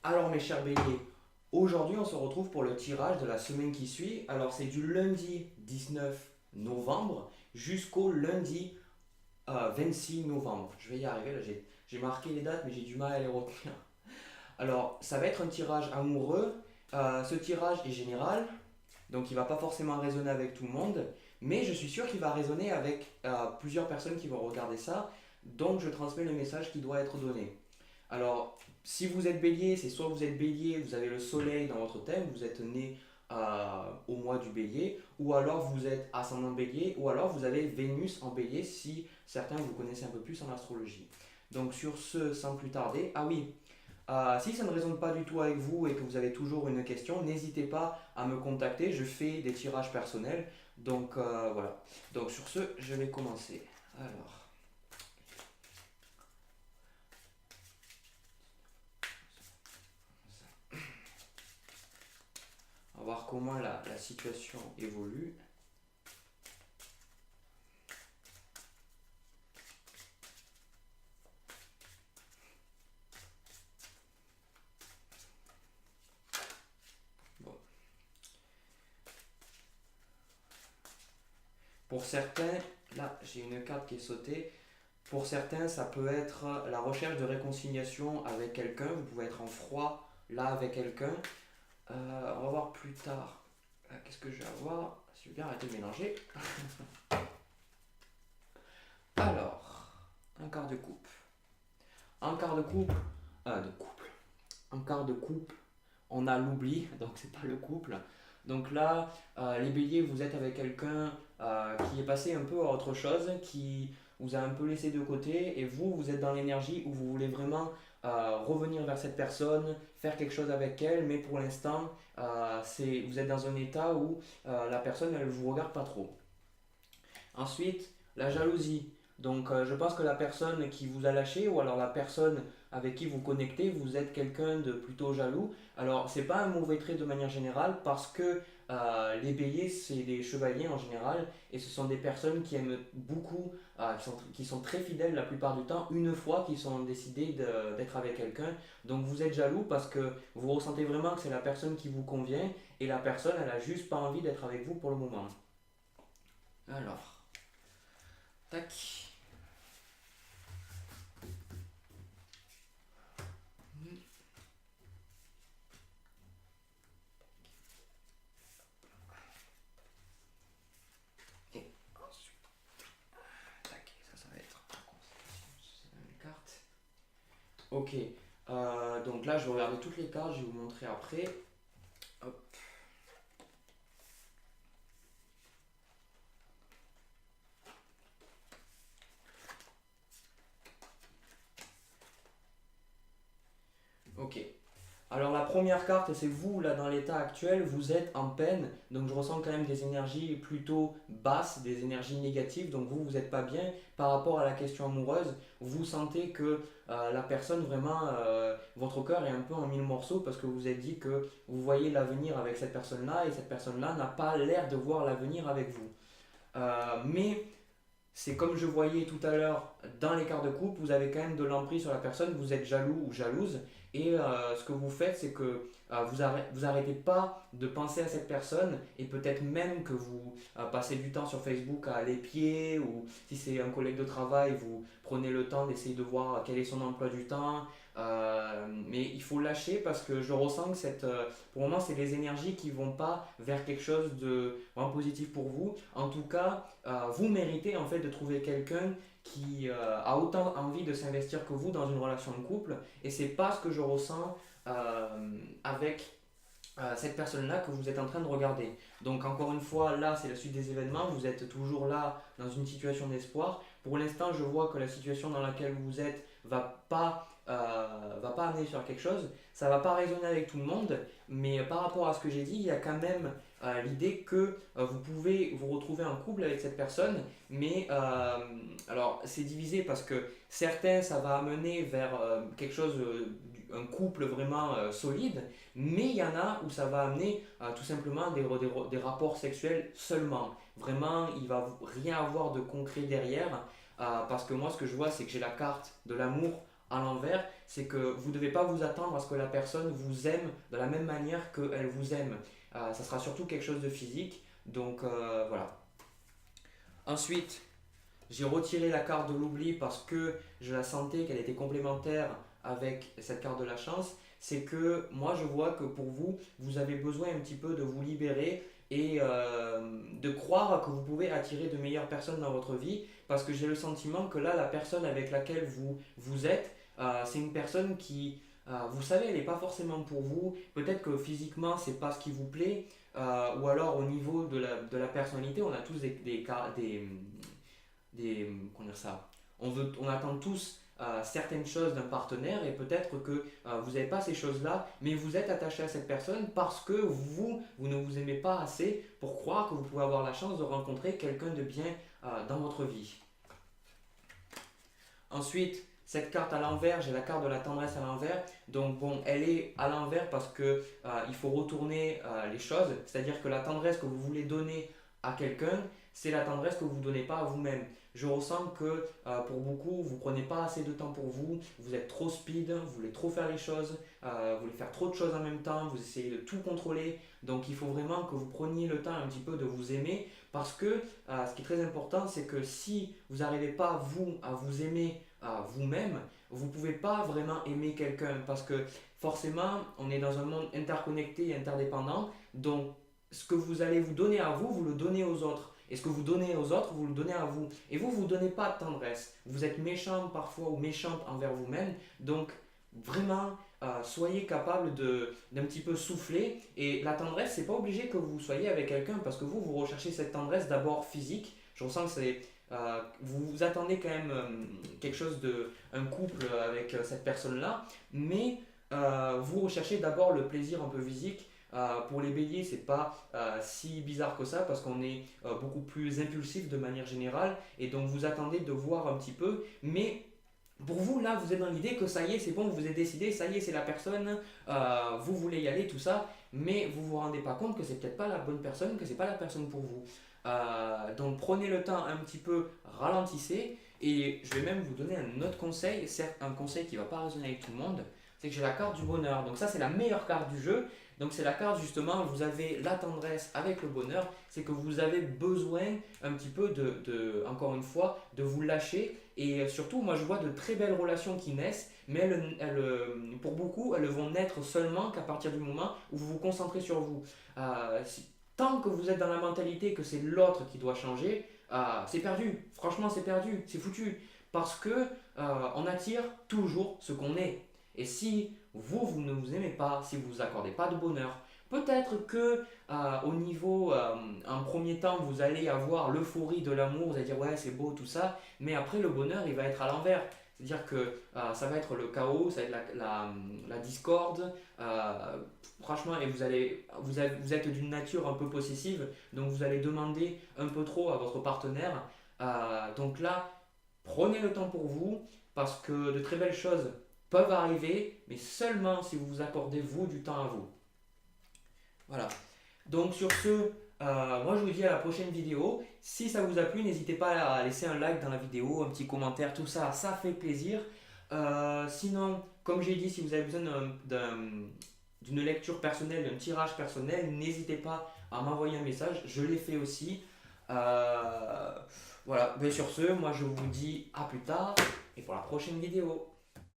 Alors mes chers béliers, aujourd'hui on se retrouve pour le tirage de la semaine qui suit. Alors c'est du lundi 19 novembre jusqu'au lundi 26 novembre. Je vais y arriver, là j'ai marqué les dates mais j'ai du mal à les retenir. Alors ça va être un tirage amoureux. Ce tirage est général, donc il va pas forcément résonner avec tout le monde, mais je suis sûr qu'il va résonner avec plusieurs personnes qui vont regarder ça, donc je transmets le message qui doit être donné. Alors, si vous êtes bélier, c'est soit vous êtes bélier, vous avez le soleil dans votre thème, vous êtes né au mois du bélier, ou alors vous êtes ascendant bélier, ou alors vous avez Vénus en bélier si certains vous connaissez un peu plus en astrologie. Donc sur ce, sans plus tarder, ah oui, si ça ne résonne pas du tout avec vous et que vous avez toujours une question, n'hésitez pas à me contacter, je fais des tirages personnels. Donc voilà. Donc sur ce, je vais commencer. Alors, on va voir comment la situation évolue. Bon. Pour certains, là j'ai une carte qui est sautée. Pour certains, ça peut être la recherche de réconciliation avec quelqu'un. Vous pouvez être en froid là avec quelqu'un. On va voir plus tard. Qu'est-ce que je vais avoir? Si je vais bien arrêter de mélanger. Alors, un quart de coupe. Un quart de coupe. De couple. Un quart de coupe. On a l'oubli, donc c'est pas le couple. Donc là, les béliers, vous êtes avec quelqu'un qui est passé un peu à autre chose, qui vous a un peu laissé de côté, et vous, vous êtes dans l'énergie où vous voulez vraiment revenir vers cette personne, faire quelque chose avec elle, mais pour l'instant, vous êtes dans un état où la personne, elle vous regarde pas trop. Ensuite, la jalousie. Donc, je pense que la personne qui vous a lâché, ou alors la personne avec qui vous connectez, vous êtes quelqu'un de plutôt jaloux. Alors, c'est pas un mauvais trait de manière générale, parce que les béliers, c'est des chevaliers en général, et ce sont des personnes qui aiment beaucoup, qui sont très fidèles la plupart du temps, une fois qu'ils sont décidés d'être avec quelqu'un. Donc, vous êtes jaloux parce que vous ressentez vraiment que c'est la personne qui vous convient, et la personne, elle a juste pas envie d'être avec vous pour le moment. Alors. Tac. Et ensuite, tac. Ça va être c'est la même carte. Ok. Donc là, je vais regarder toutes les cartes, je vais vous montrer après. Hop. Ok. Alors la première carte, c'est vous, là, dans l'état actuel, vous êtes en peine, donc je ressens quand même des énergies plutôt basses, des énergies négatives, donc vous, vous n'êtes pas bien par rapport à la question amoureuse, vous sentez que la personne, vraiment, votre cœur est un peu en mille morceaux parce que vous vous êtes dit que vous voyez l'avenir avec cette personne-là et cette personne-là n'a pas l'air de voir l'avenir avec vous. Mais c'est comme je voyais tout à l'heure dans les quarts de coupe, vous avez quand même de l'emprise sur la personne, vous êtes jaloux ou jalouse, et ce que vous faites, c'est que vous arrêtez pas de penser à cette personne, et peut-être même que vous passez du temps sur Facebook à l'épier, ou si c'est un collègue de travail, vous prenez le temps d'essayer de voir quel est son emploi du temps. Mais il faut lâcher parce que je ressens que pour le moment, c'est les énergies qui vont pas vers quelque chose de vraiment positif pour vous. En tout cas, vous méritez en fait de trouver quelqu'un qui a autant envie de s'investir que vous dans une relation de couple, et c'est pas ce que je ressens avec cette personne-là que vous êtes en train de regarder. Donc encore une fois, là c'est la suite des événements, vous êtes toujours là dans une situation d'espoir. Pour l'instant, je vois que la situation dans laquelle vous êtes va pas amener sur quelque chose, ça va pas résonner avec tout le monde, mais par rapport à ce que j'ai dit, il y a quand même l'idée que vous pouvez vous retrouver en couple avec cette personne, mais alors c'est divisé parce que certains ça va amener vers quelque chose, un couple vraiment solide, mais il y en a où ça va amener tout simplement des rapports sexuels seulement. Vraiment, il va rien avoir de concret derrière, parce que moi ce que je vois c'est que j'ai la carte de l'amour à l'envers, c'est que vous ne devez pas vous attendre à ce que la personne vous aime de la même manière qu'elle vous aime. Ça sera surtout quelque chose de physique. Donc voilà. Ensuite, j'ai retiré la carte de l'oubli parce que je la sentais qu'elle était complémentaire avec cette carte de la chance. C'est que moi je vois que pour vous, vous avez besoin un petit peu de vous libérer et de croire que vous pouvez attirer de meilleures personnes dans votre vie parce que j'ai le sentiment que là, la personne avec laquelle vous êtes, c'est une personne qui, vous savez, elle n'est pas forcément pour vous. Peut-être que physiquement, c'est pas ce qui vous plaît. Ou alors au niveau de la personnalité, on a tous comment dire ça, on attend tous certaines choses d'un partenaire et peut-être que vous n'avez pas ces choses-là, mais vous êtes attaché à cette personne parce que vous ne vous aimez pas assez pour croire que vous pouvez avoir la chance de rencontrer quelqu'un de bien dans votre vie. Ensuite, cette carte à l'envers, j'ai la carte de la tendresse à l'envers. Donc bon, elle est à l'envers parce que il faut retourner les choses. C'est-à-dire que la tendresse que vous voulez donner à quelqu'un, c'est la tendresse que vous ne donnez pas à vous-même. Je ressens que pour beaucoup, vous ne prenez pas assez de temps pour vous, vous êtes trop speed, vous voulez trop faire les choses, vous voulez faire trop de choses en même temps, vous essayez de tout contrôler. Donc il faut vraiment que vous preniez le temps un petit peu de vous aimer parce que ce qui est très important, c'est que si vous n'arrivez pas, vous, à vous aimer vous-même, vous ne pouvez pas vraiment aimer quelqu'un parce que forcément, on est dans un monde interconnecté et interdépendant. Donc, ce que vous allez vous donner à vous, vous le donnez aux autres. Et ce que vous donnez aux autres, vous le donnez à vous. Et vous ne donnez pas de tendresse. Vous êtes méchant parfois ou méchante envers vous-même. Donc, vraiment, soyez capable d'un petit peu souffler. Et la tendresse, c'est pas obligé que vous soyez avec quelqu'un parce que vous recherchez cette tendresse d'abord physique. Je ressens que vous attendez quand même quelque chose un couple avec cette personne-là, mais vous recherchez d'abord le plaisir un peu physique. Pour les béliers, c'est pas si bizarre que ça parce qu'on est beaucoup plus impulsif de manière générale et donc vous attendez de voir un petit peu, mais pour vous, là, vous êtes dans l'idée que ça y est, c'est bon, vous êtes décidé, ça y est, c'est la personne, vous voulez y aller, tout ça, mais vous vous rendez pas compte que c'est peut-être pas la bonne personne, que c'est pas la personne pour vous. Donc prenez le temps un petit peu, ralentissez, et je vais même vous donner un autre conseil, certes un conseil qui va pas résonner avec tout le monde, c'est que j'ai la carte du bonheur. Donc ça, c'est la meilleure carte du jeu. Donc c'est la carte justement, vous avez la tendresse avec le bonheur, c'est que vous avez besoin un petit peu encore une fois, de vous lâcher. Et surtout, moi je vois de très belles relations qui naissent, mais pour beaucoup, elles vont naître seulement qu'à partir du moment où vous vous concentrez sur vous. Tant que vous êtes dans la mentalité que c'est l'autre qui doit changer, c'est perdu. Franchement, c'est perdu, c'est foutu. Parce que on attire toujours ce qu'on est. Et si vous ne vous aimez pas, si vous ne vous accordez pas de bonheur, peut-être que au niveau, en premier temps, vous allez avoir l'euphorie de l'amour, vous allez dire ouais c'est beau tout ça, mais après le bonheur il va être à l'envers. C'est-à-dire que ça va être le chaos, ça va être la discorde, franchement, et vous êtes d'une nature un peu possessive, donc vous allez demander un peu trop à votre partenaire. Donc là, prenez le temps pour vous, parce que de très belles choses peuvent arriver, mais seulement si vous vous accordez vous du temps à vous. Voilà. Donc sur ce, moi je vous dis à la prochaine vidéo. Si ça vous a plu, n'hésitez pas à laisser un like dans la vidéo, un petit commentaire, tout ça, ça fait plaisir. Sinon, comme j'ai dit, si vous avez besoin d'une lecture personnelle, d'un tirage personnel, n'hésitez pas à m'envoyer un message, je l'ai fait aussi. Voilà, mais sur ce, moi je vous dis à plus tard et pour la prochaine vidéo.